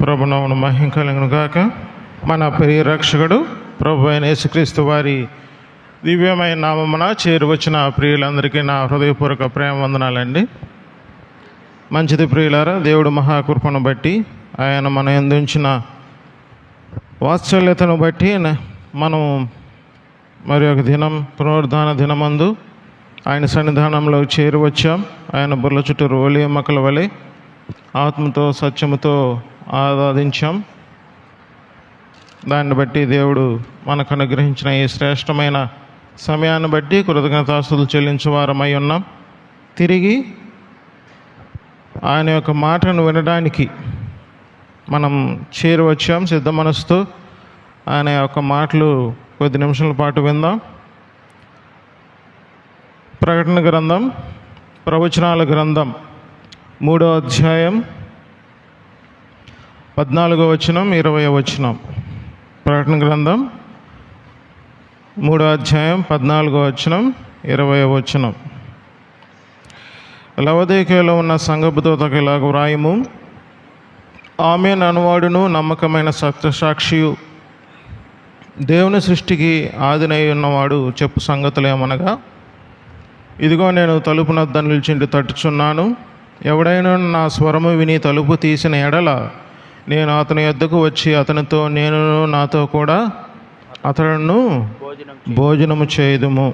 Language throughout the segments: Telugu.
ప్రభునామమున మహిమ కలుగును గాక. మన ప్రియ రక్షకుడు ప్రభు అయిన యేసుక్రీస్తు వారి దివ్యమైన నామమున చేరువచ్చిన ప్రియులందరికీ నా హృదయపూర్వక ప్రేమ వందనాలండి. మంచిది ప్రియులారా, దేవుడు మహాకృపను బట్టి, ఆయన మన యందు ఉంచిన వాత్సల్యతను బట్టి మనం మరి ఒక దినం పునరుద్ధాన దినమందు ఆయన సన్నిధానంలో చేరువచ్చాం. ఆయన బుర్ల చుట్టూ రోలి ఎమ్మకల వలె ఆత్మతో సత్యముతో ఆరాధించాం. దాన్ని బట్టి దేవుడు మనకు అనుగ్రహించిన ఈ శ్రేష్టమైన సమయాన్ని బట్టి కృతజ్ఞతాస్తుతులు చెల్లించే వారమై ఉన్నాం. తిరిగి ఆయన యొక్క మాటను వినడానికి మనం చేరువచ్చాం. సిద్ధ మనసుతో ఆయన యొక్క మాటలు కొద్ది నిమిషాల పాటు విందాం. ప్రకటన గ్రంథం, ప్రవచనాల గ్రంథం 3వ అధ్యాయం 14వ వచనం 20వ వచనం. ప్రకటన గ్రంథం 3వ అధ్యాయం 14వ వచనం 20వ వచనం. లవొదికయలో ఉన్న సంఘపు దూతకు ఇలాగ వ్రాయుము: ఆమేన్ అనువాడును నమ్మకమైన సత్యసాక్షియు దేవుని సృష్టికి ఆదినై ఉన్నవాడు చెప్పు సంగతులేమనగా, ఇదిగో నేను తలుపు నద్ద నిలిచిండి తట్టుచున్నాను. ఎవడైనా నా స్వరము విని తలుపు తీసిన ఎడల నేను అతని యొద్దకు వచ్చి అతనితో, నేను నాతో కూడా అతడును భోజనము చేయుదుము.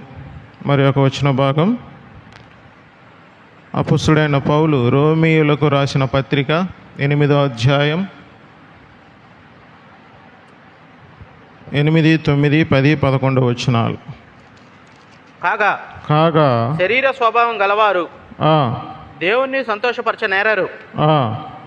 మరి ఒక వచన భాగం అపొస్తలుడైన పౌలు రోమీయులకు రాసిన పత్రిక 8వ అధ్యాయం 8, 9, 10, 11 వచనాలు. కాగా శరీర స్వభావం గలవారు దేవుణ్ణి సంతోషపరచనేరరు.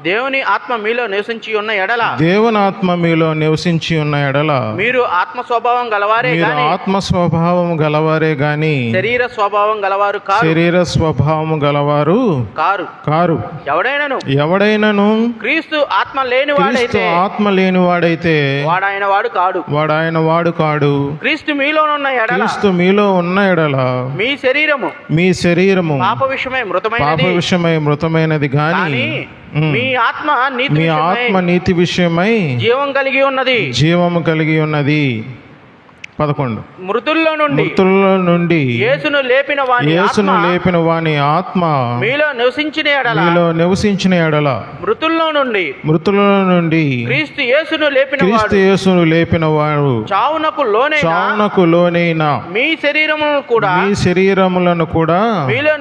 దేవుని ఆత్మ మీలో నివసించి ఉన్న ఎడల, దేవుని ఆత్మ మీలో నివసించి ఉన్న ఎడల మీరు ఆత్మ స్వభావం గలవారే గాని, ఆత్మ స్వభావం గలవారే గాని శరీర స్వభావం గలవారు కారు. శరీర స్వభావం గలవారు కారు. ఎవడైనను క్రీస్తు ఆత్మ లేనివాడైతే, ఆత్మ లేనివాడైతే వాడాయన వాడు కాడు. క్రీస్తు మీలో ఉన్న ఎడల మీ శరీరము పాప విషయమై మృతమైనది గాని మీ ఆత్మ నీతి విషయమై జీవము కలిగి ఉన్నది. 11. మృతుల్లో నుండి యేసును లేపిన వాని ఆత్మ మీలో నివసించిన ఎడల మృతుల్లో నుండి క్రీస్తు యేసును లేపిన వాడు చావునకు లోనైన మీ శరీరములను కూడా మీలో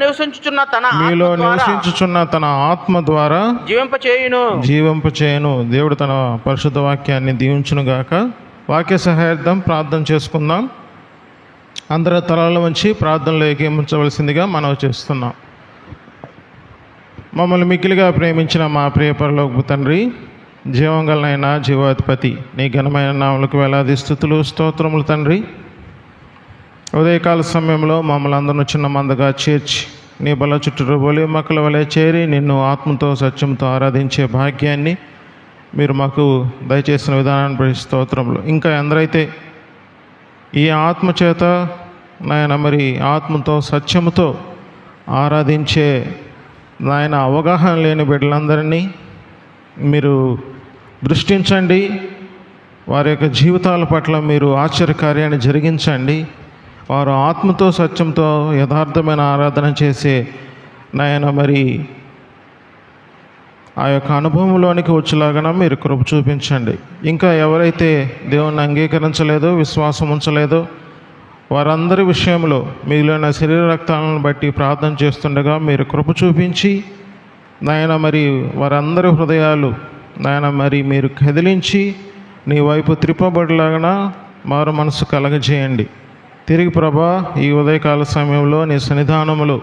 నివసించుచున్న తన ఆత్మ ద్వారా జీవింపచేయును. దేవుడు తన పరిశుద్ధ వాక్యాన్ని దీవించును గాక. వాక్య సహాయార్థం ప్రార్థన చేసుకుందాం. అందరూ తలల వంచి ప్రార్థనలో ఏకీభవించవలసిందిగా మనవి చేస్తున్నాం. మమ్మల్ని మిక్కిలిగా ప్రేమించిన మా ప్రియ పరలోకపు తండ్రి, జీవంగలనైన జీవాధిపతి, నీ ఘనమైన నామములకు వేలాది స్తుతులు స్తోత్రములు తండ్రి. ఉదయకాల సమయంలో మమ్మల్ని అందరూ చిన్న మందగా చేర్చి నీ బల చుట్టూ బోలి మొక్కల వలె చేరి నిన్ను ఆత్మతో సత్యంతో ఆరాధించే భాగ్యాన్ని మీరు మాకు దయచేసిన విధానాన్ని బట్టి స్తోత్రములు. ఇంకా ఎందరైతే ఈ ఆత్మ చేత నాయన మరి ఆత్మతో సత్యముతో ఆరాధించే నాయన అవగాహన లేని బిడ్డలందరినీ మీరు దృష్టించండి. వారి యొక్క జీవితాల పట్ల మీరు ఆశ్చర్యకార్యాన్ని జరిగించండి. వారు ఆత్మతో సత్యంతో యథార్థమైన ఆరాధన చేసే నాయన మరి ఆ యొక్క అనుభవంలోనికి వచ్చేలాగా మీరు కృప చూపించండి. ఇంకా ఎవరైతే దేవుణ్ణి అంగీకరించలేదో, విశ్వాసం ఉంచలేదో వారందరి విషయంలో మిగిలిన శరీర రక్తాలను బట్టి ప్రార్థన చేస్తుండగా మీరు కృప చూపించి నాయన మరి వారందరి హృదయాలు నాయన మరి మీరు కదిలించి నీ వైపు త్రిప్పబడిలాగా మారు మనసు కలగజేయండి. తిరిగి ప్రభా ఈ ఉదయకాల సమయంలో నీ సన్నిధానములో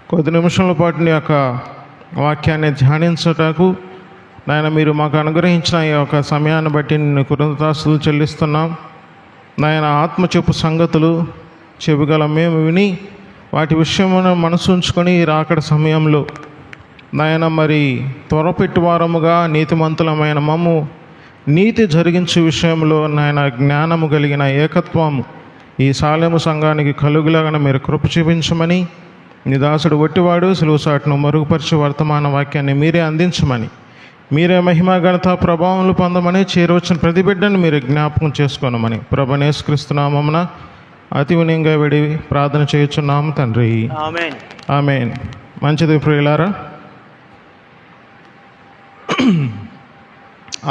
కొద్ది నిమిషాల పాటు నీ యొక్క వాక్యాన్ని ధ్యానించటకు నాయన మీరు మాకు అనుగ్రహించిన ఈ యొక్క సమయాన్ని బట్టి నిన్ను కృతజ్ఞతాస్తుతులు చెల్లిస్తున్నాం. నాయన ఆత్మ చెప్పు సంగతులు చెబుగల మేము విని వాటి విషయమున మనసు ఉంచుకొని రాకడ సమయంలో నాయన మరి త్వరపెట్టు వారముగా నీతిమంతులమైన మమ్ము నీతి జరిగించే విషయంలో నాయన జ్ఞానము కలిగిన ఏకత్వము ఈ సాలెము సంఘానికి కలుగులాగా మీరు కృప చూపించమని, నీ దాసుడు ఒట్టివాడు సులువు సాటును మరుగుపరిచే వర్తమాన వాక్యాన్ని మీరే అందించమని మీరే మహిమ ఘనత ప్రభావములు పొందమని చేరవచ్చిన ప్రతి బిడ్డను మీరు జ్ఞాపకం చేసుకోనమని ప్రభువైన యేసుక్రీస్తు నామమున అతి వినయంగా విడి ప్రార్థన చేయుచున్నాము తండ్రి. ఆమేన్. ఆమేన్. మంచిది ప్రియులారా,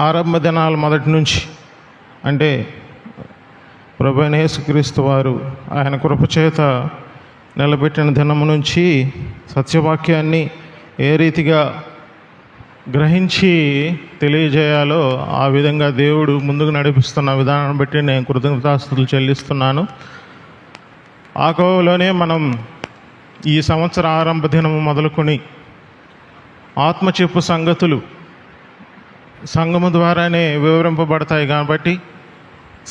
ఆరంభ దినాల మొదటి నుంచి అంటే ప్రభువైన యేసుక్రీస్తు వారు ఆయన కృపచేత నిలబెట్టిన దినము నుంచి సత్యవాక్యాన్ని ఏ రీతిగా గ్రహించి తెలియజేయాలో ఆ విధంగా దేవుడు ముందుకు నడిపిస్తున్న విధానాన్ని బట్టి నేను కృతజ్ఞతాస్తుతులు చెల్లిస్తున్నాను. ఆ కోవలోనే మనం ఈ సంవత్సర ఆరంభ దినము మొదలుకొని ఆత్మ చెప్పు సంగతులు సంఘము ద్వారానే వివరింపబడతాయి కాబట్టి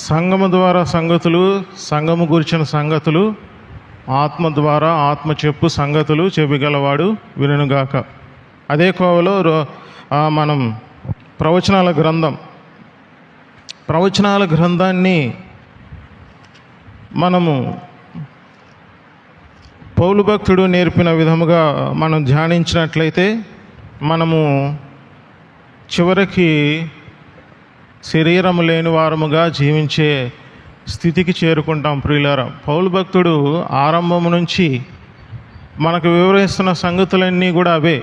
సంఘము ద్వారా సంగతులు, సంఘము గురించిన సంగతులు, ఆత్మ ద్వారా ఆత్మ చెప్పు సంగతులు చెబిగలవాడు వినుగాక. అదే కోవలో మనం ప్రవచనాల గ్రంథాన్ని మనము పౌలు భక్తుడు నేర్పిన విధముగా మనం ధ్యానించినట్లయితే మనము చివరికి శరీరము లేని వారముగా జీవించే స్థితికి చేరుకుంటాం ప్రియులారా. పౌలు భక్తుడు ఆరంభము నుంచి మనకు వివరిస్తున్న సంగతులన్నీ కూడా అవే.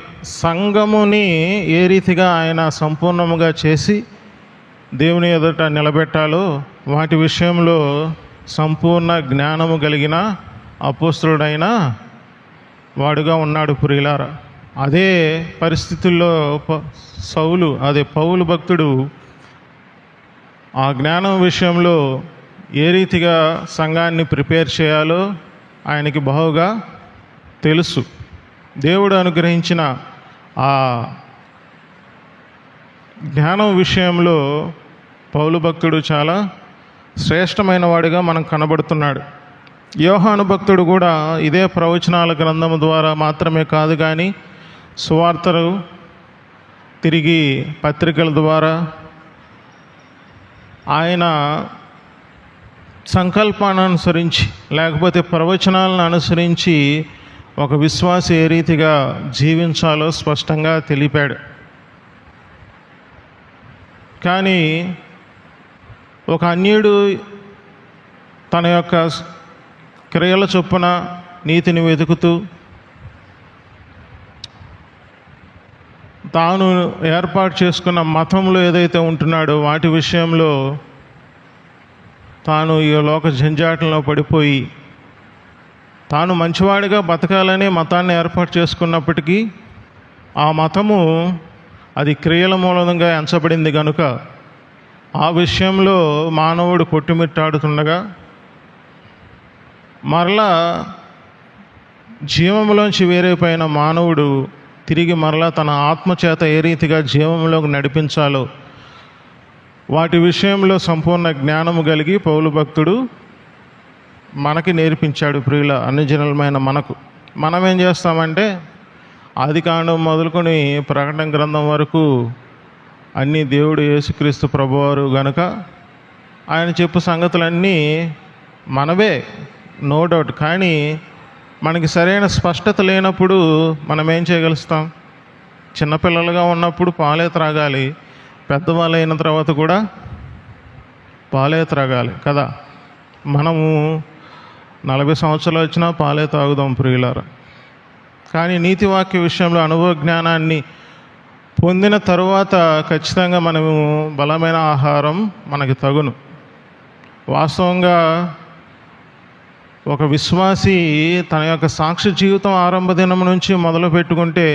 సంఘముని ఏ రీతిగా ఆయన సంపూర్ణముగా చేసి దేవుని ఎదుట నిలబెట్టాలో వాటి విషయంలో సంపూర్ణ జ్ఞానము కలిగిన అపోస్తలుడైన వాడుగా ఉన్నాడు ప్రియులారా. అదే పరిస్థితుల్లో పౌలు భక్తుడు ఆ జ్ఞానం విషయంలో ఏ రీతిగా సంఘాన్ని ప్రిపేర్ చేయాలో ఆయనకి బాగుగా తెలుసు. దేవుడు అనుగ్రహించిన ఆ జ్ఞానం విషయంలో పౌలు భక్తుడు చాలా శ్రేష్టమైన వాడిగా మనం కనబడుతున్నాడు. యోహాను భక్తుడు కూడా ఇదే ప్రవచనాల గ్రంథము ద్వారా మాత్రమే కాదు కానీ సువార్తలు, తిరిగి పత్రికల ద్వారా ఆయన సంకల్పాన్ని అనుసరించి లేకపోతే ప్రవచనాలను అనుసరించి ఒక విశ్వాసి ఏ రీతిగా జీవించాలో స్పష్టంగా తెలిపాడు. కానీ ఒక అన్యుడు తన యొక్క క్రియల చొప్పున నీతిని వెతుకుతూ తాను ఏర్పాటు చేసుకున్న మతంలో ఏదైతే ఉంటున్నాడో వాటి విషయంలో తాను ఈ లోక జంజాటంలో పడిపోయి తాను మంచివాడిగా బతకాలని మతాన్ని ఏర్పాటు చేసుకున్నప్పటికీ ఆ మతము అది క్రియల మూలంగా ఎంచబడింది కనుక ఆ విషయంలో మానవుడు కొట్టుమిట్టాడుతుండగా మరలా జీవంలోంచి వేరైపోయిన మానవుడు తిరిగి మరలా తన ఆత్మచేత ఏ రీతిగా జీవంలోకి నడిపించాలో వాటి విషయంలో సంపూర్ణ జ్ఞానము కలిగి పౌలు భక్తుడు మనకి నేర్పించాడు. ప్రియుల అన్యజనులమైన మనం ఏం చేస్తామంటే ఆదికాండం మొదలుకొని ప్రకటన గ్రంథం వరకు అన్నీ దేవుడు యేసుక్రీస్తు ప్రభువారు గనుక ఆయన చెప్పు సంగతులన్నీ మనవే, నో డౌట్. కానీ మనకి సరైన స్పష్టత లేనప్పుడు మనం ఏం చేయగలుగుతాం? చిన్నపిల్లలుగా ఉన్నప్పుడు పాలే త్రాగాలి, పెద్దవాళ్ళు అయిన తర్వాత కూడా పాలే త్రాగాలి కదా. మనము 40 సంవత్సరాలు వచ్చినా పాలే తాగుదాం ప్రియులారా. కానీ నీతివాక్య విషయంలో అనుభవ జ్ఞానాన్ని పొందిన తరువాత ఖచ్చితంగా మనము బలమైన ఆహారం మనకి తగును. వాస్తవంగా ఒక విశ్వాసి తన యొక్క సాక్షి జీవితం ఆరంభ దినం నుంచి మొదలు పెట్టుకుంటే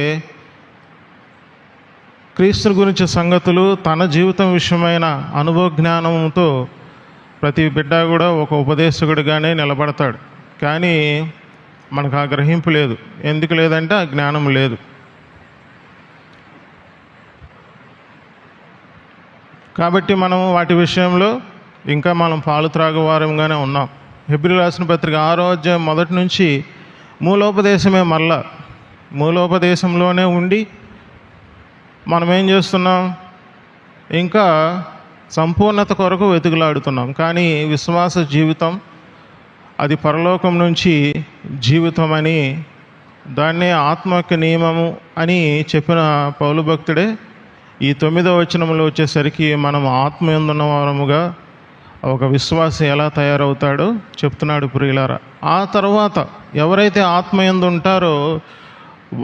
క్రీస్తు గురించి సంగతులు తన జీవితం విషయమైన అనుభవ జ్ఞానంతో ప్రతి బిడ్డ కూడా ఒక ఉపదేశకుడిగానే నిలబడతాడు. కానీ మనకు ఆ గ్రహింపు లేదు. ఎందుకు లేదంటే ఆ జ్ఞానం లేదు. కాబట్టి మనము వాటి విషయంలో ఇంకా మనం పాలు త్రాగువారంగానే ఉన్నాం. హెబ్రీయులకు రాసిన పత్రిక 6వ అధ్యాయం మొదటి నుంచి మూలోపదేశమే. మరలా మూలోపదేశంలోనే ఉండి మనం ఏం చేస్తున్నాం? ఇంకా సంపూర్ణత కొరకు వెతుకులాడుతున్నాం. కానీ విశ్వాస జీవితం అది పరలోకం నుంచి జీవితం అని, దాన్నే ఆత్మక నియమము అని చెప్పిన పౌలు భక్తుడే ఈ 9వ వచనంలో వచ్చేసరికి మనం ఆత్మయందున్న వారముగా ఒక విశ్వాసి ఎలా తయారవుతాడో చెప్తున్నాడు ప్రియులారా. ఆ తర్వాత ఎవరైతే ఆత్మయందు ఉంటారో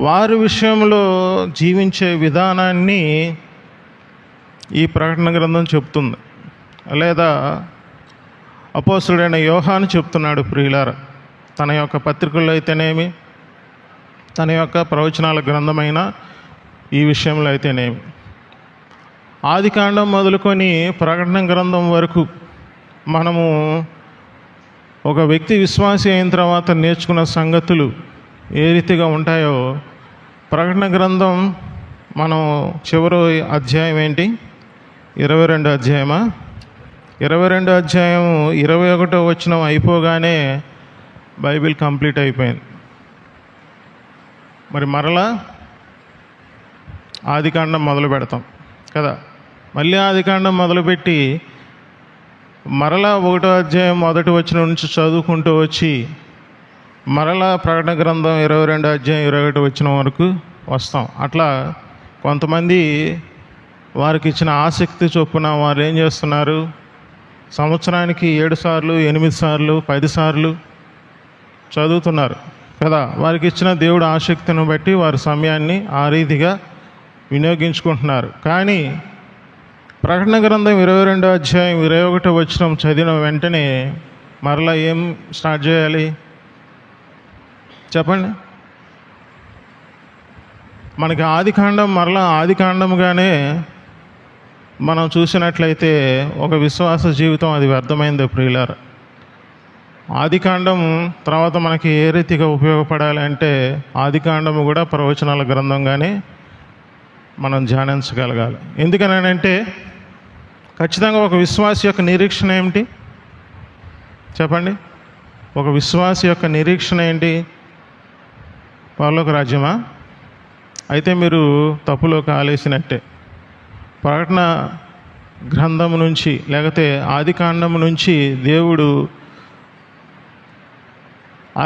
వారి విషయంలో జీవించే విధానాన్ని ఈ ప్రకటన గ్రంథం చెప్తుంది. లేదా అపోస్తలుడైన యోహాను చెప్తున్నాడు ప్రియులారా, తన యొక్క పత్రికల్లో అయితేనేమి, తన యొక్క ప్రవచనాల గ్రంథమైన ఈ విషయంలో అయితేనేమి, ఆదికాండం మొదలుకొని ప్రకటన గ్రంథం వరకు మనము ఒక వ్యక్తి విశ్వాసి అయిన తర్వాత నేర్చుకున్న సంగతులు ఏ రీతిగా ఉంటాయో, ప్రకటన గ్రంథం మనం చివరి అధ్యాయం ఏంటి, 22 అధ్యాయమా, 22 అధ్యాయం 21వ వచనం అయిపోగానే బైబిల్ కంప్లీట్ అయిపోయింది. మరి మరలా ఆదికాండం మొదలు పెడతాం కదా. మళ్ళీ ఆదికాండం మొదలుపెట్టి మరలా 1వ అధ్యాయం 1వ వచనం నుంచి చదువుకుంటూ వచ్చి మరలా ప్రకటన గ్రంథం 22 అధ్యాయం 21 వచనం వరకు వస్తాం. అట్లా కొంతమంది వారికి ఇచ్చిన ఆసక్తి చొప్పున వారు ఏం చేస్తున్నారు, సంవత్సరానికి 7 సార్లు 8 సార్లు 10 సార్లు చదువుతున్నారు కదా. వారికి ఇచ్చిన దేవుడు ఆసక్తిని బట్టి వారి సమయాన్ని ఆ రీతిగా వినియోగించుకుంటున్నారు. కానీ ప్రకటన గ్రంథం 22 అధ్యాయం 21 వచనం చదివిన వెంటనే మరలా ఏం స్టార్ట్ చేయాలి చెప్పండి. మనకి ఆదికాండం మరలా ఆదికాండంగానే మనం చూసినట్లయితే ఒక విశ్వాస జీవితం అది వ్యర్థమైంది ప్రియులారా. ఆదికాండం తర్వాత మనకి ఏ రీతిగా ఉపయోగపడాలి అంటే ఆదికాండము కూడా ప్రవచనాల గ్రంథంగానే మనం ధ్యానించగలగాలి. ఎందుకనంటే ఖచ్చితంగా ఒక విశ్వాసి యొక్క నిరీక్షణ ఏమిటి చెప్పండి. ఒక విశ్వాసి యొక్క నిరీక్షణ ఏంటి, పరలోక రాజ్యమా? అయితే మీరు తప్పులో కాలేసినట్టే. ప్రకటన గ్రంథం నుంచి లేకపోతే ఆదికాండం నుంచి దేవుడు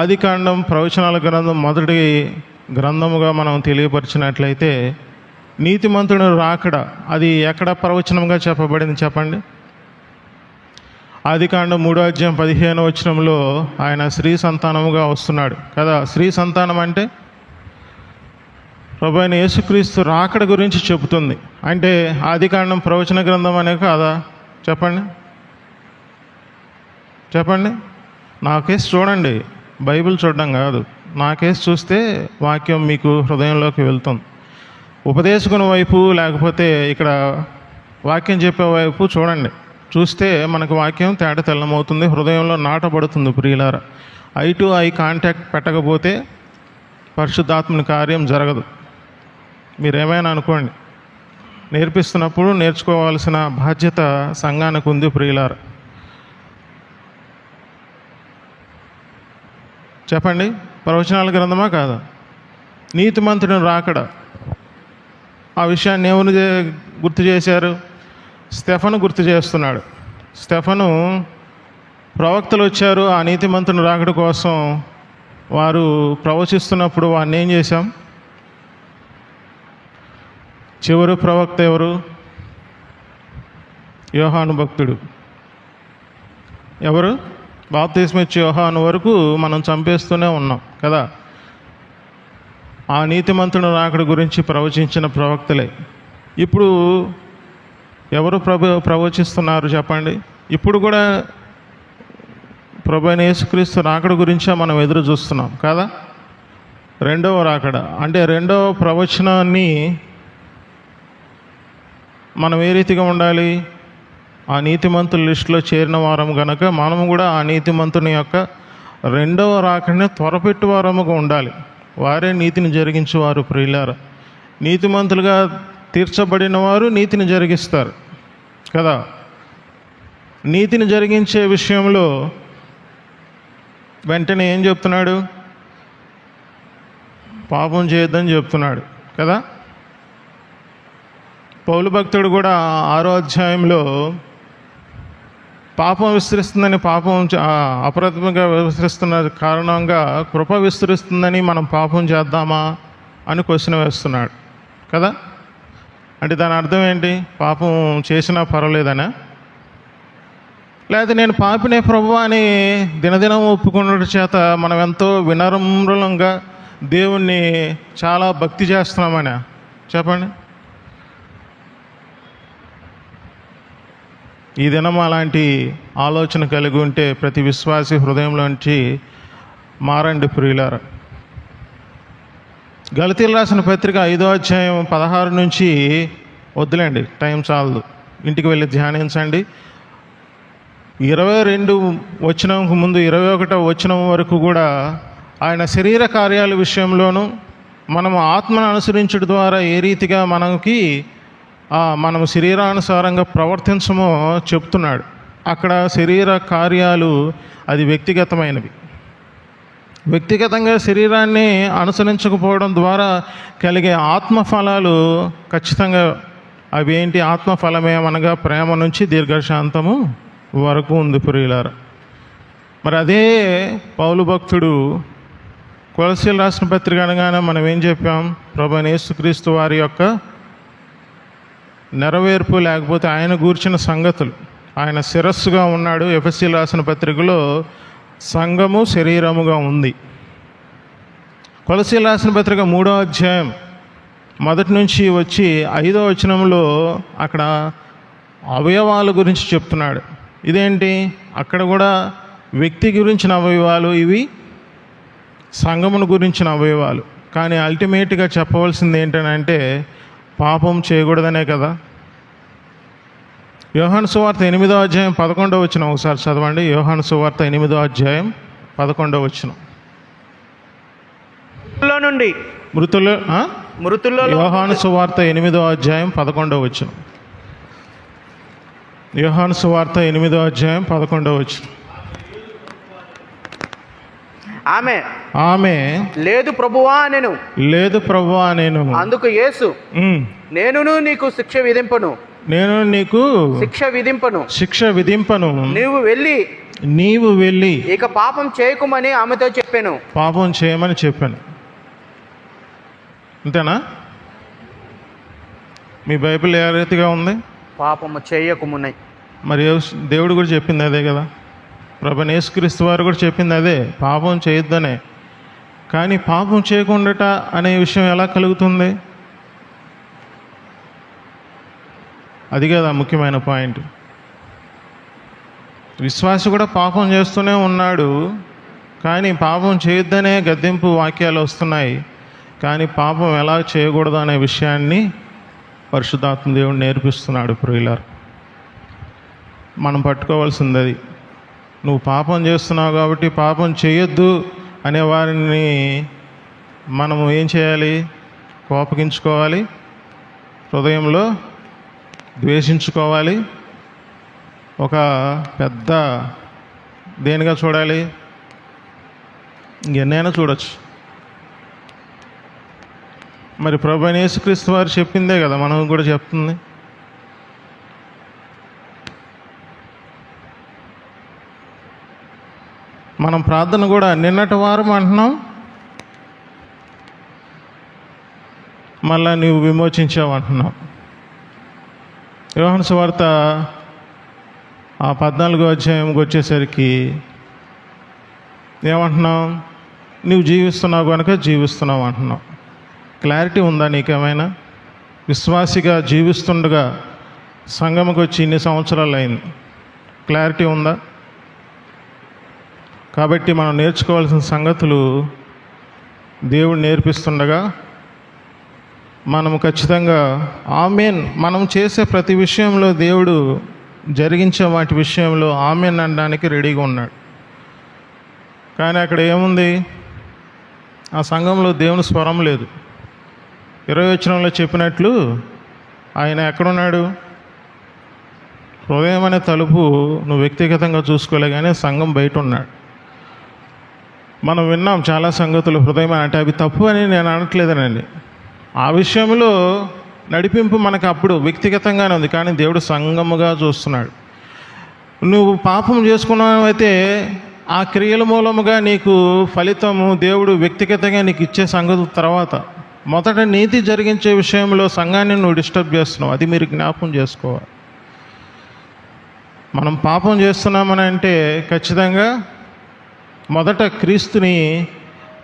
ఆదికాండం ప్రవచనాల గ్రంథం మొదటి గ్రంథముగా మనం తెలియపరిచినట్లయితే నీతిమంతుడు రాకడ అది ఎక్కడ ప్రవచనంగా చెప్పబడింది చెప్పండి. ఆదికాండం 3వ అధ్యాయం 15వ వచనంలో ఆయన స్త్రీ సంతానముగా వస్తున్నాడు కదా. స్త్రీ సంతానం అంటే ప్రభువైన యేసుక్రీస్తు రాకడ గురించి చెబుతుంది. అంటే ఆదికాండం ప్రవచన గ్రంథం అనే కాదా చెప్పండి. చెప్పండి, నా కేసు చూడండి, బైబిల్ చూడడం కాదు, నా కేసు చూస్తే వాక్యం మీకు హృదయంలోకి వెళ్తుంది. ఉపదేశకుని వైపు లేకపోతే ఇక్కడ వాక్యం చెప్పే వైపు చూడండి, చూస్తే మనకు వాక్యం తేట తెల్లమవుతుంది, హృదయంలో నాటబడుతుంది ప్రియులారా. ఐ టు ఐ కాంటాక్ట్ పెట్టకపోతే పరిశుద్ధాత్మని కార్యం జరగదు. మీరేమైనా అనుకోండి, నేర్పిస్తున్నప్పుడు నేర్చుకోవాల్సిన బాధ్యత సంఘానికి ఉంది ప్రియులారా. చెప్పండి, ప్రవచనాల గ్రంథమా కాదా? నీతిమంతుని రాకడ ఆ విషయాన్ని ఎవరు గుర్తు చేశారు? స్టెఫను గుర్తు చేస్తున్నాడు. స్టెఫను ప్రవక్తలు వచ్చారు ఆ నీతిమంతుని రాకడ కోసం, వారు ప్రవచిస్తున్నప్పుడు వారిని ఏం చేశాం? చివరి ప్రవక్త ఎవరు? యోహాను భక్తుడు. ఎవరు? బాప్తిస్మిచ్చి యోహాను వరకు మనం చంపేస్తూనే ఉన్నాం కదా. ఆ నీతిమంతుని రాకడ గురించి ప్రవచించిన ప్రవక్తలే. ఇప్పుడు ఎవరు ప్రవచిస్తున్నారు చెప్పండి? ఇప్పుడు కూడా ప్రభువైన యేసుక్రీస్తు రాకడ గురించే మనం ఎదురు చూస్తున్నాం కదా. రెండవ రాకడ అంటే రెండవ ప్రవచనాన్ని మనం ఏ రీతిగా ఉండాలి? ఆ నీతిమంతుల లిస్టులో చేరిన వారం కనుక మనము కూడా ఆ నీతిమంతుని యొక్క రెండవ రాకడని త్వరపెట్టు వారముగా ఉండాలి. వారే నీతిని జరిగించేవారు ప్రియులారా. నీతిమంతులుగా తీర్చబడిన వారు నీతిని జరిగిస్తారు కదా. నీతిని జరిగించే విషయంలో వెంటనే ఏం చెప్తున్నాడు? పాపం చేయొద్దని చెప్తున్నాడు కదా. పౌలు భక్తుడు కూడా 6వ అధ్యాయంలో పాపం విస్తరిస్తుందని, పాపం అప్రతిమంగా విస్తరిస్తున్న కారణంగా కృప విస్తరిస్తుందని మనం పాపం చేద్దామా అని క్వశ్చన్ వేస్తున్నాడు కదా. అంటే దాని అర్థం ఏంటి? పాపం చేసినా పర్వాలేదనా? లేదా నేను పాపినే ప్రభువా అని దినదినం ఒప్పుకున్న చేత మనం ఎంతో వినమ్రంగా దేవుణ్ణి చాలా భక్తి చేస్తున్నామనా? చెప్పండి. ఈ దినం అలాంటి ఆలోచన కలిగి ఉంటే ప్రతి విశ్వాసి హృదయంలోంచి మారండి ప్రియులారా. గలతీయులకు రాసిన పత్రిక 5వ అధ్యాయం 16 నుంచి వద్దులేండి, టైం చాలదు, ఇంటికి వెళ్ళి ధ్యానించండి. 22 వచనంకు ముందు 21వ వచనం వరకు కూడా ఆయన శరీర కార్యాల విషయంలోనూ మనము ఆత్మను అనుసరించడం ద్వారా ఏ రీతిగా మనము శరీరానుసారంగా ప్రవర్తించమో చెప్తున్నాడు. అక్కడ శరీర కార్యాలు అది వ్యక్తిగతమైనవి. వ్యక్తిగతంగా శరీరాన్ని అనుసరించకపోవడం ద్వారా కలిగే ఆత్మఫలాలు ఖచ్చితంగా అవి ఏంటి? ఆత్మఫలమేమనగా ప్రేమ నుంచి దీర్ఘశాంతము వరకు ఉంది ప్రియులారా. మరి అదే పౌలు భక్తుడు కొలస్సీయులకు రాసిన పత్రిక అనగానే మనం ఏం చెప్పాం? ప్రభువైన యేసుక్రీస్తు వారి యొక్క నెరవేర్పు, లేకపోతే ఆయన గూర్చిన సంగతులు. ఆయన శిరస్సుగా ఉన్నాడు. ఎఫెసీయులకు రాసిన పత్రికలో సంఘము శరీరముగా ఉంది. కొలస్సీయులకు రాసిన పత్రిక 3వ అధ్యాయం 1 నుంచి వచ్చి 5వ వచనంలో అక్కడ అవయవాల గురించి చెప్తున్నాడు. ఇదేంటి? అక్కడ కూడా వ్యక్తి గురించిన అవయవాలు, ఇవి సంఘమును గురించిన అవయవాలు. కానీ అల్టిమేట్గా చెప్పవలసింది ఏంటంటే పాపం చేయకూడదనే కదా. యోహాను సువార్త 8వ అధ్యాయం 11వ వచనం ఒకసారి చదవండి. యోహాను సువార్త 8వ అధ్యాయం 11వ వచనం. నుండి మృతుల్లో యోహాను సువార్త 8వ అధ్యాయం 11వ వచనం. యోహాను సువార్త 8వ అధ్యాయం 11వ వచనం. ఆమె లేదు ప్రభువా నేను అందుకు యేసు నేను నీకు శిక్ష విధింపను నీవు వెళ్ళి ఇక పాపం చేయకుమని ఆమెతో చెప్పాను. పాపం చేయమని చెప్పాను. అంతేనా? మీ బైబిల్ ఏ రీతిగా ఉంది? పాపము చేయకుమున్నాయి. మరి దేవుడు కూడా చెప్పింది అదే కదా. ప్రభువైన యేసుక్రీస్తు వారు కూడా చెప్పింది అదే, పాపం చేయొద్దనే. కానీ పాపం చేయకుండా అనే విషయం ఎలా కలుగుతుంది? అది కదా ముఖ్యమైన పాయింట్. విశ్వాసి కూడా పాపం చేస్తూనే ఉన్నాడు, కానీ పాపం చేయొద్దనే గద్దింపు వాక్యాలు వస్తున్నాయి. కానీ పాపం ఎలా చేయకూడదు అనే విషయాన్ని పరిశుద్ధాత్మ దేవుడు నేర్పిస్తున్నాడు ప్రియులారా. మనం పట్టుకోవాల్సింది అది. నువ్వు పాపం చేస్తున్నావు కాబట్టి పాపం చేయొద్దు అనే వారిని మనము ఏం చేయాలి? కోపగించుకోవాలి, హృదయంలో ద్వేషించుకోవాలి. ఒక పెద్ద దేనిగా చూడాలి? ఎన్నైనా చూడొచ్చు. మరి ప్రభువైన యేసుక్రీస్తు వారు చెప్పిందే కదా మనం కూడా చెప్తుంది. మనం ప్రార్థన కూడా నిన్నటి వారం అంటున్నాం, మళ్ళా నువ్వు విమోచించావు అంటున్నావు. యోహాను సువార్త 14వ అధ్యాయంకి వచ్చేసరికి ఏమంటున్నావు? నువ్వు జీవిస్తున్నావు కనుక జీవిస్తున్నావు అంటున్నావు. క్లారిటీ ఉందా నీకేమైనా? విశ్వాసిగా జీవిస్తుండగా సంఘముకు వచ్చి ఇన్ని సంవత్సరాలు అయింది, క్లారిటీ ఉందా? కాబట్టి మనం నేర్చుకోవాల్సిన సంగతులు దేవుడు నేర్పిస్తుండగా మనము ఖచ్చితంగా ఆమేన్. మనం చేసే ప్రతి విషయంలో దేవుడు జరిగించే వాటి విషయంలో ఆమేన్ అనడానికి రెడీగా ఉన్నాడు. కానీ అక్కడ ఏముంది? ఆ సంఘంలో దేవుని స్వరం లేదు. 20వ వచనంలో చెప్పినట్లు ఆయన ఎక్కడున్నాడు? హృదయం అనే తలుపు నువ్వు వ్యక్తిగతంగా చూసుకోలే, కానీ సంఘం బయట ఉన్నాడు. మనం విన్నాం చాలా సంగతులు. హృదయం అంటే అవి తప్పు అని నేను అనట్లేదనండి. ఆ విషయంలో నడిపింపు మనకు అప్పుడు వ్యక్తిగతంగానే ఉంది, కానీ దేవుడు సంఘముగా చూస్తున్నాడు. నువ్వు పాపం చేసుకున్నావైతే ఆ క్రియల మూలముగా నీకు ఫలితము దేవుడు వ్యక్తిగతంగా నీకు ఇచ్చే సంగతుల తర్వాత మొదట నీతి జరిగించే విషయంలో సంఘాన్ని నువ్వు డిస్టర్బ్ చేస్తున్నావు, అది మీరు జ్ఞాపకం చేసుకోవాలి. మనం పాపం చేస్తున్నామని అంటే ఖచ్చితంగా మొదట క్రీస్తుని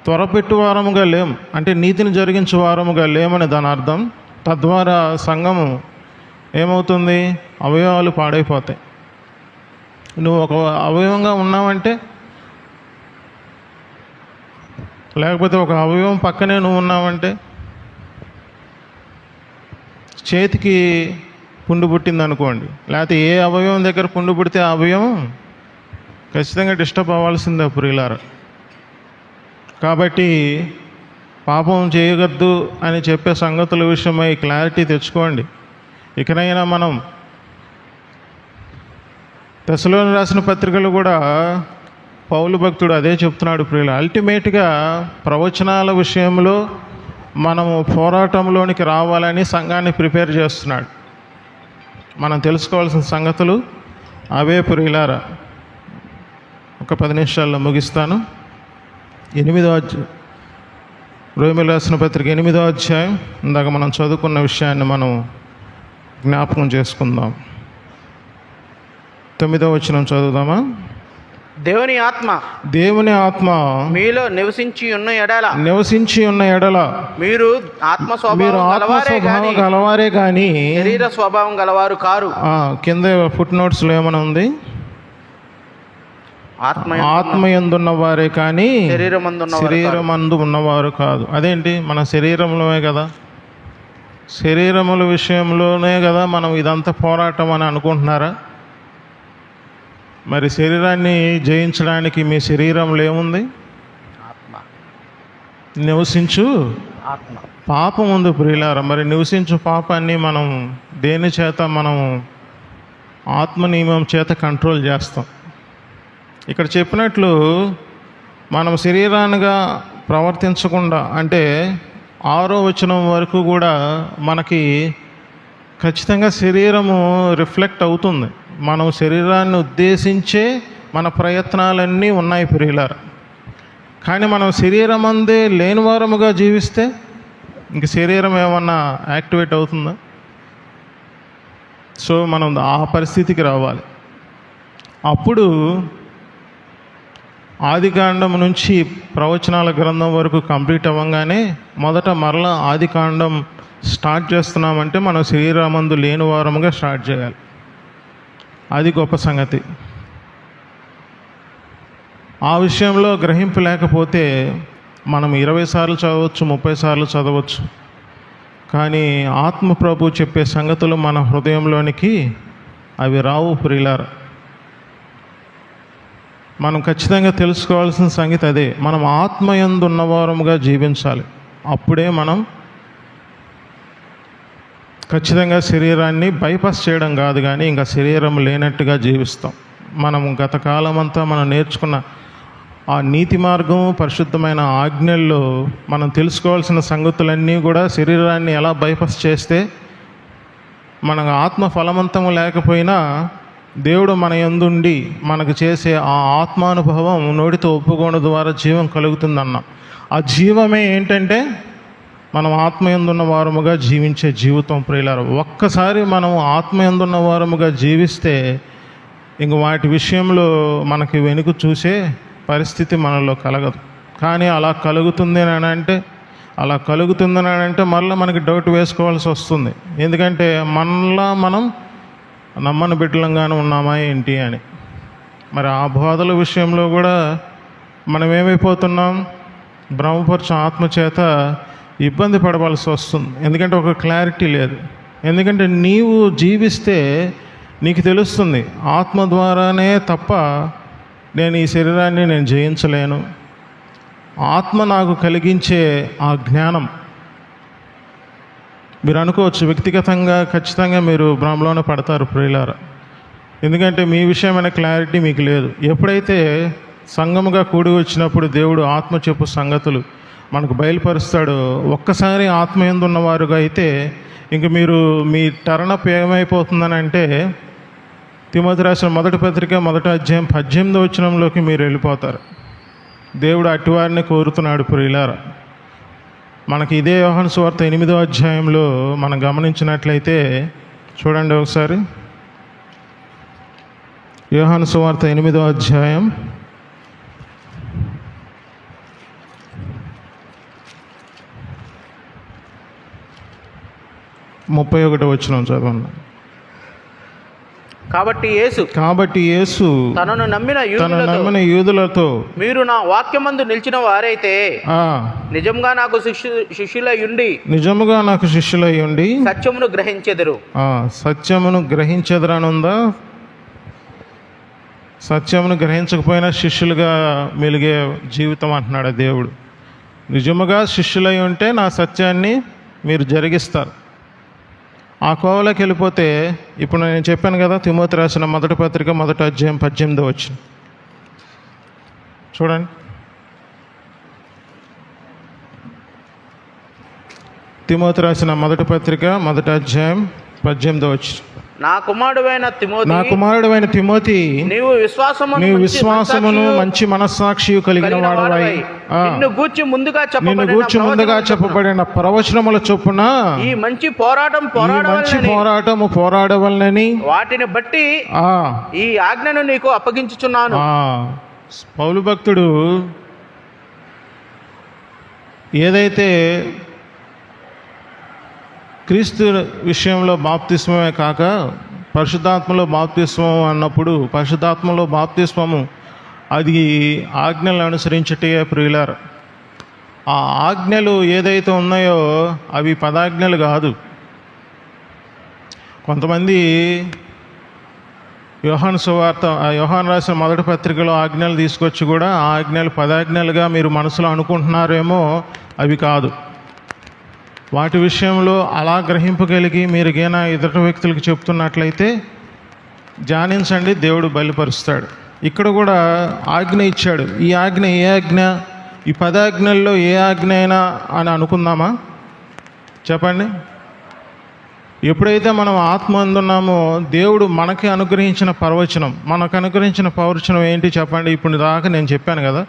త్వరపెట్టు వారముగా లేం, అంటే నీతిని జరిగించే వారముగా లేమని దాని అర్థం. తద్వారా సంఘము ఏమవుతుంది? అవయవాలు పాడైపోతాయి. నువ్వు ఒక అవయవంగా ఉన్నావంటే, లేకపోతే ఒక అవయవం పక్కనే నువ్వు ఉన్నావంటే, చేతికి పుండు పుట్టింది అనుకోండి, లేకపోతే ఏ అవయవం దగ్గర పుండు పుడితే ఆ అవయవం ఖచ్చితంగా డిస్టర్బ్ అవ్వాల్సిందే ప్రియులారా. కాబట్టి పాపం చేయగద్దు అని చెప్పే సంగతుల విషయమై క్లారిటీ తెచ్చుకోండి. ఇకనైనా మనం తెస్సలోని రాసిన పత్రికలు కూడా పౌలు భక్తుడు అదే చెప్తున్నాడు ప్రియులు. అల్టిమేట్గా ప్రవచనాల విషయంలో మనము పోరాటంలోనికి రావాలని సంఘాన్ని ప్రిపేర్ చేస్తున్నాడు. మనం తెలుసుకోవాల్సిన సంగతులు అవే ప్రియులారా. ఒక 10 నిమిషాల్లో ముగిస్తాను. 8వ అధ్యాయం, రోమీయులకు రాసిన పత్రిక 8వ అధ్యాయం, ఇందాక మనం చదువుకున్న విషయాన్ని మనం జ్ఞాపకం చేసుకుందాం. 9వ వచనం చదువుదామా? దేవుని ఆత్మ మీలో నివసించి ఉన్న ఎడల మీరు ఆత్మ స్వభావం గలవారే కానీ శరీర స్వభావం గలవారు కారు. కింద ఫుట్ నోట్స్లో ఏమైనా ఉంది? ఆత్మయందున్న వారే కానీ శరీరమందు ఉన్నవారు కాదు. అదేంటి? మన శరీరంలోనే కదా, శరీరముల విషయంలోనే కదా మనం ఇదంతా పోరాటం అని అనుకుంటున్నారా? మరి శరీరాన్ని జయించడానికి మీ శరీరంలో ఏముంది? నివసించు పాపం ఉంది ప్రియులారా. మరి నివసించు పాపాన్ని మనం దేని చేత? మనం ఆత్మ నియమం చేత కంట్రోల్ చేస్తాం. ఇక్కడ చెప్పినట్లు మనం శరీరానిగా ప్రవర్తించకుండా, అంటే 6వ వచనం వరకు కూడా మనకి ఖచ్చితంగా శరీరము రిఫ్లెక్ట్ అవుతుంది. మనం శరీరాన్ని ఉద్దేశించే మన ప్రయత్నాలన్నీ ఉన్నాయి ప్రియులారా. కానీ మనం శరీరం అందే లేని వారముగా జీవిస్తే ఇంక శరీరం ఏమన్నా యాక్టివేట్ అవుతుందా? సో మనం ఆ పరిస్థితికి రావాలి. అప్పుడు ఆదికాండం నుంచి ప్రవచనాల గ్రంథం వరకు కంప్లీట్ అవ్వగానే మొదట మరలా ఆదికాండం స్టార్ట్ చేస్తున్నామంటే మనం శరీరమందు లేని వారముగా స్టార్ట్ చేయాలి. అది గొప్ప సంగతి. ఆ విషయంలో గ్రహింపు లేకపోతే మనం 20 సార్లు చదవచ్చు, 30 సార్లు చదవచ్చు, కానీ ఆత్మ ప్రభు చెప్పే సంగతులు మన హృదయంలోనికి అవి రావు ప్రియులారా. మనం ఖచ్చితంగా తెలుసుకోవాల్సిన సంగతి అదే. మనం ఆత్మయందు ఉన్నవారముగా జీవించాలి. అప్పుడే మనం ఖచ్చితంగా శరీరాన్ని బైపాస్ చేయడం కాదు, కానీ ఇంకా శరీరం లేనట్టుగా జీవిస్తాం. మనం గత కాలం అంతా మనం నేర్చుకున్న ఆ నీతి మార్గం, పరిశుద్ధమైన ఆజ్ఞల్లో మనం తెలుసుకోవాల్సిన సంగతులన్నీ కూడా శరీరాన్ని ఎలా బైపాస్ చేస్తే మన ఆత్మ ఫలవంతము లేకపోయినా దేవుడు మన యందుండి మనకు చేసే ఆ ఆత్మానుభవం నోటితో ఒప్పుకోవడం ద్వారా జీవం కలుగుతుందన్నాం. ఆ జీవమే ఏంటంటే మనం ఆత్మయందున్న వారముగా జీవించే జీవితం ప్రియులారా. ఒక్కసారి మనం ఆత్మయందున్న వారముగా జీవిస్తే ఇంక వాటి విషయంలో మనకి వెనుక చూసే పరిస్థితి మనలో కలగదు. కానీ అలా కలుగుతుందని అంటే మళ్ళీ మనకి డౌట్ వేసుకోవాల్సి వస్తుంది. ఎందుకంటే మనలా మనం నమ్మని బిడ్డలంగానే ఉన్నామా ఏంటి అని. మరి ఆ బోధల విషయంలో కూడా మనం ఏమైపోతున్నాం? బ్రహ్మపరచ ఆత్మచేత ఇబ్బంది పడవలసి వస్తుంది. ఎందుకంటే ఒక క్లారిటీ లేదు. ఎందుకంటే నీవు జీవిస్తే నీకు తెలుస్తుంది, ఆత్మ ద్వారానే తప్ప నేను ఈ శరీరాన్ని నేను జయించలేను. ఆత్మ నాకు కలిగించే ఆ జ్ఞానం. మీరు అనుకోవచ్చు వ్యక్తిగతంగా ఖచ్చితంగా మీరు భ్రమలోనే పడతారు ప్రియులారా. ఎందుకంటే మీ విషయమైన క్లారిటీ మీకు లేదు. ఎప్పుడైతే సంఘముగా కూడి వచ్చినప్పుడు దేవుడు ఆత్మ చెప్పు సంగతులు మనకు బయలుపరుస్తాడో, ఒక్కసారి ఆత్మయందు ఉన్నవారుగా అయితే ఇంక మీరు మీ టర్నప్ ఏమైపోతుందని అంటే తిమోతి రాసిన 1వ పత్రిక 1వ అధ్యాయం 18వ వచనంలోకి మీరు వెళ్ళిపోతారు. దేవుడు అటువారిని కోరుతున్నాడు ప్రియులారా. మనకి ఇదే యోహాను సువార్త 8వ అధ్యాయంలో మనం గమనించినట్లయితే చూడండి ఒకసారి. యోహాను సువార్త 8వ అధ్యాయం 31వ వచనం చదవండి. కాబట్టి యేసు తనను నమ్మిన యూదులతో మీరు నా వాక్యమందు నిలిచిన వారైతే నిజంగా నాకు శిష్యులై ఉండి సత్యమును గ్రహించెదరు. సత్యమును గ్రహించెదరనుందా? సత్యమును గ్రహించకపోయినా శిష్యులుగా మెలిగే జీవితం అంటున్నాడు దేవుడు. నిజముగా శిష్యులై ఉంటే నా సత్యాన్ని మీరు జరిగిస్తారు. ఆ కోవలోకి వెళ్ళిపోతే ఇప్పుడు నేను చెప్పాను కదా, తిమోతి రాసిన మొదటి పత్రిక 1వ అధ్యాయం 18వ వచనం చూడండి. తిమోతి రాసిన మొదటి పత్రిక 1వ అధ్యాయం 18వ వచనం. నా కుమారుడైన తిమోతి నీవు విశ్వాసమును మంచి మనస్సాక్షి కలిగిన వాడవై నిన్ను గూర్చి ముందుగా చెప్పబడిన ప్రవచనముల చొప్పున ఈ మంచి పోరాటము పోరాడవలనని వాటిని బట్టి ఈ ఆజ్ఞను నీకు అప్పగించుచున్నాను. పౌలు భక్తుడు ఏదైతే క్రీస్తు విషయంలో బాప్తిస్మమే కాక పరిశుద్ధాత్మలో బాప్తిస్మం అన్నప్పుడు, పరిశుద్ధాత్మలో బాప్తిస్మము అది ఆజ్ఞలను అనుసరించటే ప్రియులారా. ఆ ఆజ్ఞలు ఏదైతే ఉన్నాయో అవి పదాజ్ఞలు కాదు. కొంతమంది యోహాను రాసిన మొదటి పత్రికలో ఆజ్ఞలు తీసుకొచ్చి కూడా ఆ ఆజ్ఞలు పదాజ్ఞలుగా మీరు మనసులో అనుకుంటున్నారేమో, అవి కాదు. వాటి విషయంలో అలా గ్రహింపగలిగి మీరు గేనా ఎదుటి వ్యక్తులకు చెప్తున్నట్లయితే ధ్యానించండి, దేవుడు బయలుపరుస్తాడు. ఇక్కడ కూడా ఆజ్ఞ ఇచ్చాడు. ఈ ఆజ్ఞ ఏ ఆజ్ఞ? ఈ పదాజ్ఞల్లో ఏ ఆజ్ఞ అయినా అని అనుకుందామా? చెప్పండి. ఎప్పుడైతే మనం ఆత్మ అందున్నామో దేవుడు మనకు అనుగ్రహించిన ప్రవచనం ఏంటి చెప్పండి. ఇప్పుడు దాకా నేను చెప్పాను కదా,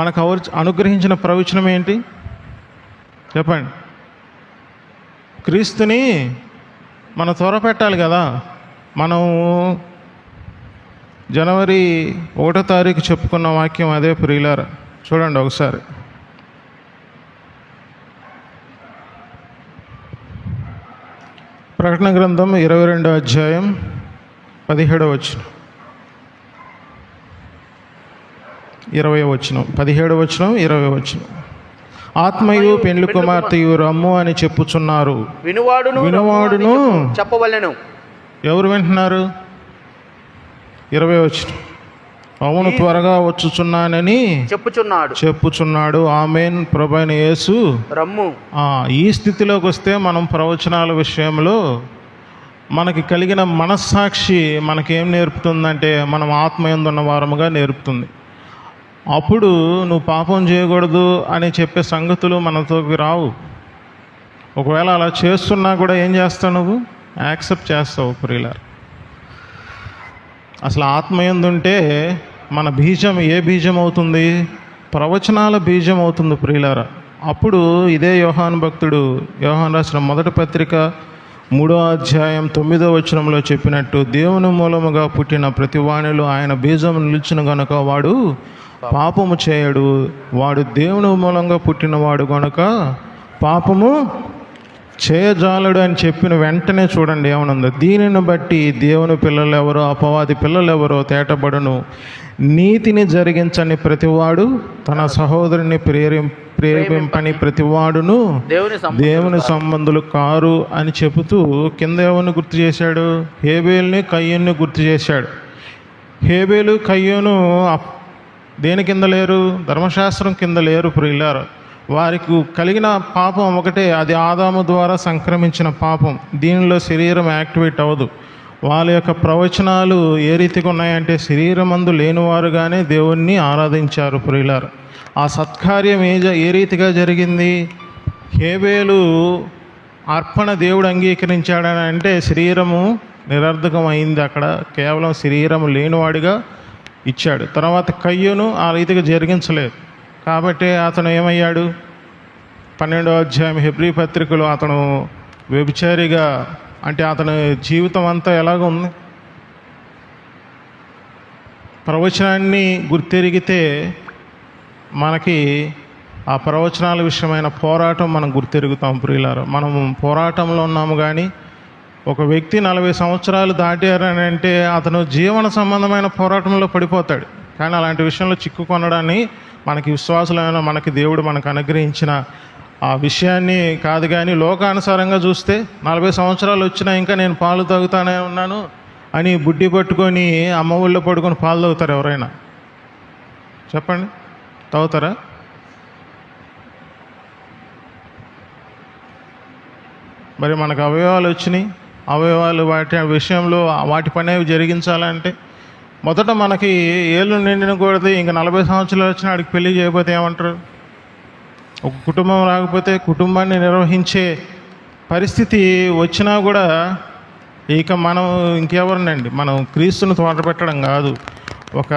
మనకు అనుగ్రహించిన ప్రవచనం ఏంటి చెప్పండి. క్రీస్తుని మనం త్వరపెట్టాలి కదా. మనం జనవరి 1వ తారీఖు చెప్పుకున్న వాక్యం అదే ప్రియులారా. చూడండి ఒకసారి. ప్రకటన గ్రంథం 22వ అధ్యాయం 17వ వచనం, 20వ వచనం, 17వ వచనం, 20వ వచనం. ఆత్మయు పెండ్లి కుమార్తెయు రమ్ము అని చెప్పుచున్నారు, వినువాడును చెప్పవలెను. ఎవరు వింటున్నారు? 20వ వచనం. అవును, త్వరగా వచ్చుచున్నానని చెప్పుచున్నాడు. ఆమేన్. ప్రభువైన యేసు రమ్ము. ఈ స్థితిలోకి వస్తే మనం ప్రవచనాల విషయంలో మనకి కలిగిన మనస్సాక్షి మనకేం నేర్పుతుందంటే మనం ఆత్మయందున్న వారముగా నేర్పుతుంది. అప్పుడు నువ్వు పాపం చేయకూడదు అని చెప్పే సంగతులు మనతోకి రావు. ఒకవేళ అలా చేస్తున్నా కూడా ఏం చేస్తావు? నువ్వు యాక్సెప్ట్ చేస్తావు ప్రియులారా. అసలు ఆత్మయందుంటే మన బీజం ఏ బీజం అవుతుంది? ప్రవచనాల బీజం అవుతుంది ప్రియులారా. అప్పుడు ఇదే యోహాను భక్తుడు యోహాను రాసిన మొదటి పత్రిక 3వ అధ్యాయం 9వ వచనంలో చెప్పినట్టు, దేవుని మూలముగా పుట్టిన ప్రతి వానిలో ఆయన బీజం నిలిచిన గనుక వాడు పాపము చేయడు. వాడు దేవుని మూలంగా పుట్టినవాడు గనుక పాపము చేయజాలడు అని చెప్పిన వెంటనే చూడండి ఏమనుందో. దీనిని బట్టి దేవుని పిల్లలు ఎవరో అపవాది పిల్లలు ఎవరో తేటబడును. నీతిని జరిగించని ప్రతివాడు తన సహోదరుని ప్రేమింపని ప్రతివాడును దేవుని సంబంధులు కారు అని చెబుతూ కింద ఎవరిని గుర్తు చేశాడు? హేబేలుని కయ్యూని గుర్తు చేశాడు. హేబేలు కయ్యూను దేని కింద లేరు? ధర్మశాస్త్రం కింద లేరు ప్రియులారా. వారికి కలిగిన పాపం ఒకటే, అది ఆదాము ద్వారా సంక్రమించిన పాపం. దీనిలో శరీరం యాక్టివేట్ అవ్వదు. వాళ్ళ యొక్క ప్రవచనాలు ఏ రీతిగా ఉన్నాయంటే శరీరమందు లేనివారుగానే దేవుణ్ణి ఆరాధించారు ప్రియులారా. ఆ సత్కార్యం ఏ రీతిగా జరిగింది? హేబేలు అర్పణ దేవుడు అంగీకరించాడని అంటే శరీరము నిరర్ధకం అయింది. అక్కడ కేవలం శరీరము లేనివాడిగా ఇచ్చాడు. తర్వాత కయ్యూను ఆ రీతిగా జరిగించలేదు. కాబట్టి అతను ఏమయ్యాడు? 12వ అధ్యాయం హెబ్రీ పత్రికలో అతను వ్యభిచారిగా, అంటే అతని జీవితం అంతా ఎలాగ ఉంది? ప్రవచనాన్ని గుర్తెరిగితే మనకి ఆ ప్రవచనాల విషయమైన పోరాటం మనం గుర్తెరుగుతాం ప్రియులారా. మనం పోరాటంలో ఉన్నాము. కానీ ఒక వ్యక్తి 40 సంవత్సరాలు దాటారని అంటే అతను జీవన సంబంధమైన పోరాటంలో పడిపోతాడు. కానీ అలాంటి విషయంలో చిక్కుకొనడాన్ని మనకి విశ్వాసులైన మనకి దేవుడు మనకు అనుగ్రహించిన ఆ విషయాన్ని కాదు. కానీ లోకానుసారంగా చూస్తే 40 సంవత్సరాలు వచ్చినా ఇంకా నేను పాలు తాగుతానే ఉన్నాను అని బుడ్డి పట్టుకొని అమ్మ ఊళ్ళో పడుకొని పాలు తాగుతారు ఎవరైనా? చెప్పండి, తాగుతారా? మరి మనకు అవయవాలు వచ్చినాయి. అవయవాలు వాటి విషయంలో వాటి పని అవి జరిగించాలంటే మొదట మనకి ఏళ్ళు నిండిన కూడదు. ఇంకా 40 సంవత్సరాలు వచ్చినా వాడికి పెళ్లి చేయకపోతే ఏమంటారు? ఒక కుటుంబం రాకపోతే కుటుంబాన్ని నిర్వహించే పరిస్థితి వచ్చినా కూడా ఇక మనం ఇంకెవరినండి, మనం క్రీస్తుని తోటపెట్టడం కాదు, ఒక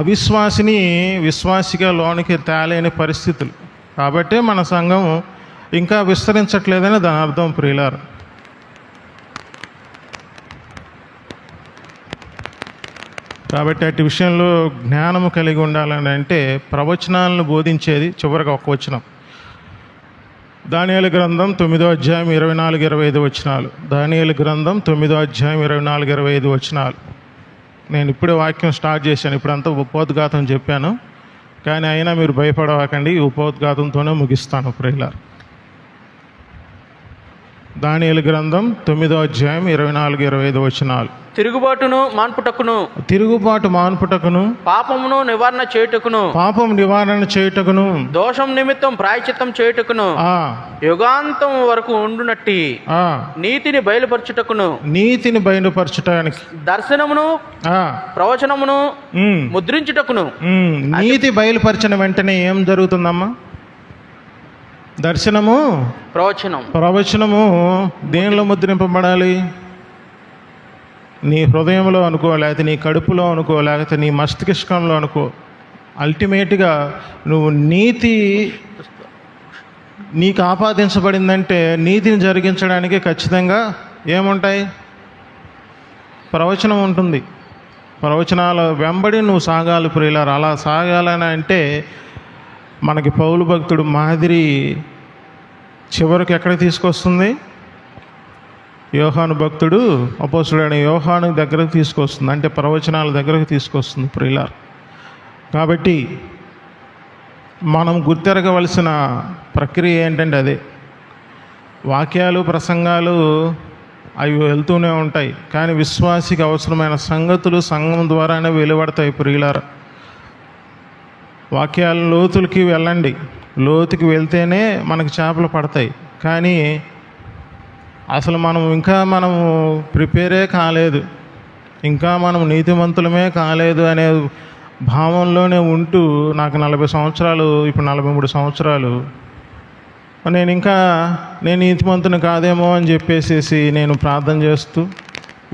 అవిశ్వాసిని విశ్వాసిగా లోనికి తేలేని పరిస్థితులు. కాబట్టి మన సంఘం ఇంకా విస్తరించట్లేదని దాని అర్థం ప్రియులారా. కాబట్టి అటు విషయంలో జ్ఞానము కలిగి ఉండాలని అంటే ప్రవచనాలను బోధించేది. చివరికి ఒక వచనం, దానియేలు గ్రంథం 9వ అధ్యాయం 24-25 వచనాలు. దానియేలు గ్రంథం 9వ అధ్యాయం 24-25 వచనాలు. నేను ఇప్పుడే వాక్యం స్టార్ట్ చేశాను, ఇప్పుడంతా ఉపోద్ఘాతం చెప్పాను. కానీ అయినా మీరు భయపడవాకండి, ఈ ఉపోద్ఘాతంతోనే ముగిస్తాను ప్రియులారా. దానియేలు గ్రంథం 9వ అధ్యాయం 24-25 వచనాలు. తిరుగుబాటును మాన్పుటకును, పాపమును నివారణ చేయుటకును, దోషం నిమిత్తం ప్రాయశ్చిత్తం చేయుటకును, యుగాంతం వరకు ఉండునట్టి నీతిని బయలుపరచుటకు, దర్శనమును ప్రవచనమును ముద్రించుటకును. నీతి బయలుపరిచిన వెంటనే ఏం జరుగుతుందమ్మా? దర్శనము ప్రవచనము దేనిలో ముద్రింపబడాలి? నీ హృదయంలో అనుకో, లేకపోతే నీ కడుపులో అనుకో, లేకపోతే నీ మస్తిష్కంలో అనుకో. అల్టిమేట్గా నువ్వు నీకు ఆపాదించబడిందంటే నీతిని జరిగించడానికి ఖచ్చితంగా ఏముంటాయి? ప్రవచనం ఉంటుంది. ప్రవచనాల వెంబడి నువ్వు సాగాలి ప్రియులారా. అలా సాగాలని అంటే మనకి పౌలు భక్తుడు మాదిరి చివరికి ఎక్కడికి తీసుకొస్తుంది? యోహాను భక్తుడు అపోస్తుడైన యోహాను దగ్గరకు తీసుకొస్తుంది, అంటే ప్రవచనాల దగ్గరకు తీసుకొస్తుంది ప్రియులారా. కాబట్టి మనం గుర్తెరగవలసిన ప్రక్రియ ఏంటంటే అదే. వాక్యాలు ప్రసంగాలు అవి వెళ్తూనే ఉంటాయి, కానీ విశ్వాసికి అవసరమైన సంగతులు సంఘం ద్వారానే వెలువడతాయి ప్రియులారా. వాక్యాల లోతులకి వెళ్ళండి, లోతుకి వెళ్తేనే మనకు చేపలు పడతాయి. కానీ అసలు మనము ప్రిపేరే కాలేదు, ఇంకా మనం నీతిమంతులమే కాలేదు అనే భావంలోనే ఉంటూ నాకు 40 సంవత్సరాలు, ఇప్పుడు 43 సంవత్సరాలు, నేను నీతిమంతుని కాదేమో అని చెప్పేసి నేను ప్రార్థన చేస్తూ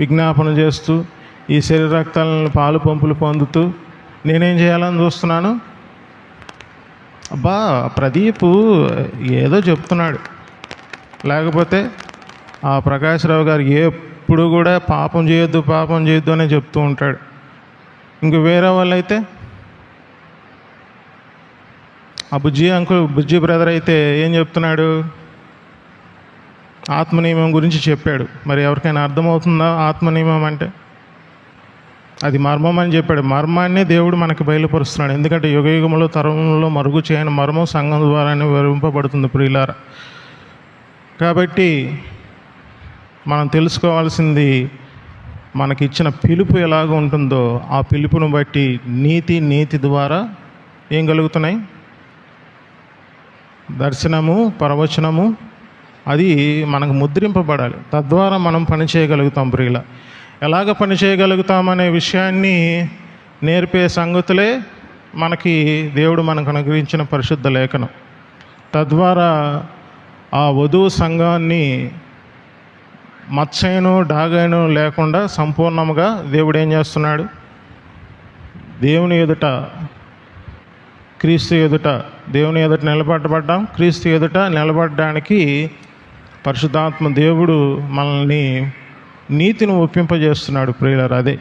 విజ్ఞాపన చేస్తూ ఈ శరీర రక్తాలను పాలు పంపులు పొందుతూ నేనేం చేయాలని చూస్తున్నాను? అబ్బా ప్రదీపు ఏదో చెప్తున్నాడు, లేకపోతే ఆ ప్రకాశ్రావు గారు ఎప్పుడు కూడా పాపం చేయొద్దు అనే చెప్తూ ఉంటాడు. ఇంక వేరే వాళ్ళు అయితే ఆ బుజ్జి బ్రదర్ అయితే ఏం చెప్తున్నాడు? ఆత్మనియమం గురించి చెప్పాడు. మరి ఎవరికైనా అర్థమవుతుందా ఆత్మనియమం అంటే? అది మర్మం అని చెప్పాడు. మర్మాన్ని దేవుడు మనకి బయలుపరుస్తున్నాడు. ఎందుకంటే యుగయుగంలో తరంలో మరుగు చేయని మర్మం సంఘం ద్వారానే వివరింపబడుతుంది ప్రియులారా. కాబట్టి మనం తెలుసుకోవాల్సింది, మనకిచ్చిన పిలుపు ఎలాగ ఉంటుందో ఆ పిలుపును బట్టి నీతి ద్వారా ఏం కలుగుతున్నాయి? దర్శనము ప్రవచనము అది మనకు ముద్రింపబడాలి. తద్వారా మనం పని చేయగలుగుతాం ప్రియుల. ఎలాగ పని చేయగలుగుతామనే విషయాన్ని నేర్పే సంగతులే మనకి దేవుడు మనకు అనుగ్రహించిన పరిశుద్ధ లేఖనం. తద్వారా ఆ వధువు సంఘాన్ని మచ్చైను డాగైను లేకుండా సంపూర్ణముగా దేవుడు ఏం చేస్తున్నాడు? దేవుని ఎదుట క్రీస్తు ఎదుట, దేవుని ఎదుట నిలబడబడ్డాం. క్రీస్తు ఎదుట నిలబడడానికి పరిశుద్ధాత్మ దేవుడు మనల్ని నీతిని ఒప్పింపజేస్తున్నాడు ప్రియులారా. అదే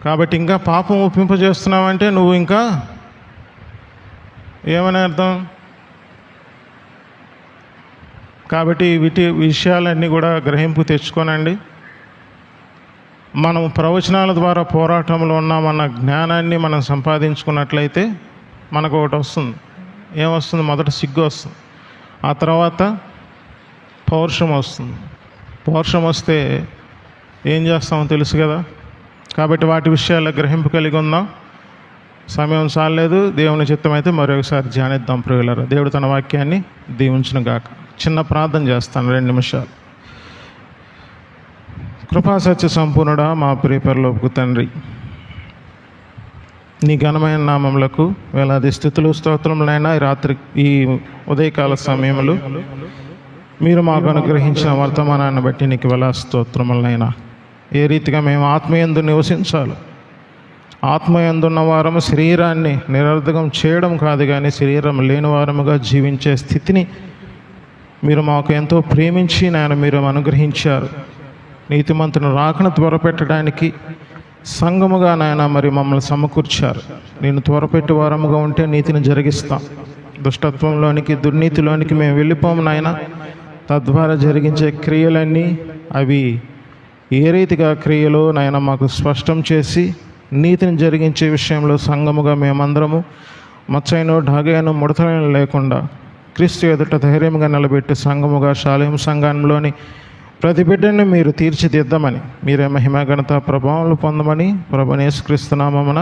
కాబట్టి ఇంకా పాపం ఒప్పింపజేస్తున్నావంటే నువ్వు ఇంకా ఏమని అర్థం? కాబట్టి వీటి విషయాలన్నీ కూడా గ్రహింపు తెచ్చుకోనండి. మనం ప్రవచనాల ద్వారా పోరాటంలో ఉన్నామన్న జ్ఞానాన్ని మనం సంపాదించుకున్నట్లయితే మనకు ఒకటి వస్తుంది. ఏమొస్తుంది? మొదట సిగ్గు వస్తుంది, ఆ తర్వాత పౌరుషం వస్తుంది. పౌరుషం వస్తే ఏం చేస్తామో తెలుసు కదా. కాబట్టి వాటి విషయాల్లో గ్రహింపు కలిగి ఉందాం. సమయం చాలేదు. దేవుని చిత్తమైతే మరొకసారి ధ్యానిద్దాం ప్రియులారా. దేవుడు తన వాక్యాన్ని దీవించును గాక. చిన్న ప్రార్థన చేస్తాను, 2 నిమిషాలు. కృపాసత్య సంపూర్ణుడా, మా ప్రియ పరలోకపు తండ్రి, నీ ఘనమైన నామములకు వేలాది స్థుతులు స్తోత్రములైనా రాత్రి ఈ ఉదయకాల సమయంలో మీరు మాకు అనుగ్రహించిన వర్తమానాన్ని బట్టి నీకు వేలా స్తోత్రములైనా. ఏ రీతిగా మేము ఆత్మయందు నివసించాలి, ఆత్మయందున్న వారము శరీరాన్ని నిరర్ధకం చేయడం కాదు, కానీ శరీరం లేని వారముగా జీవించే స్థితిని మీరు మాకు ఎంతో ప్రేమించి నాయన మీరు అనుగ్రహించారు. నీతిమంతుని రాకను త్వరపెట్టడానికి సంఘముగా నాయన మరి మమ్మల్ని సమకూర్చారు. నేను త్వరపెట్టి వారముగా ఉంటే నీతిని జరిగిస్తాం. దుష్టత్వంలోనికి, దుర్నీతిలోనికి మేము వెళ్ళిపోము నాయన. తద్వారా జరిగించే క్రియలన్నీ అవి ఏ రీతిగా క్రియలో నాయన మాకు స్పష్టం చేసి నీతిని జరిగించే విషయంలో సంఘముగా మేమందరము మచ్చైన ఢాగైన ముడతలైన లేకుండా క్రీస్తు ఎదుట ధైర్యంగా నిలబెట్టి సంఘముగా షాలేం సంఘంలోని ప్రతి బిడ్డని మీరు తీర్చిదిద్దామని, మీరే మహిమ ఘనత ప్రభావాలు పొందమని ప్రభువైన యేసుక్రీస్తు నామమున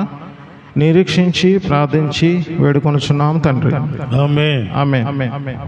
నిరీక్షించి ప్రార్థించి వేడుకొనుచున్నాం తండ్రి. ఆమేన్. ఆమేన్.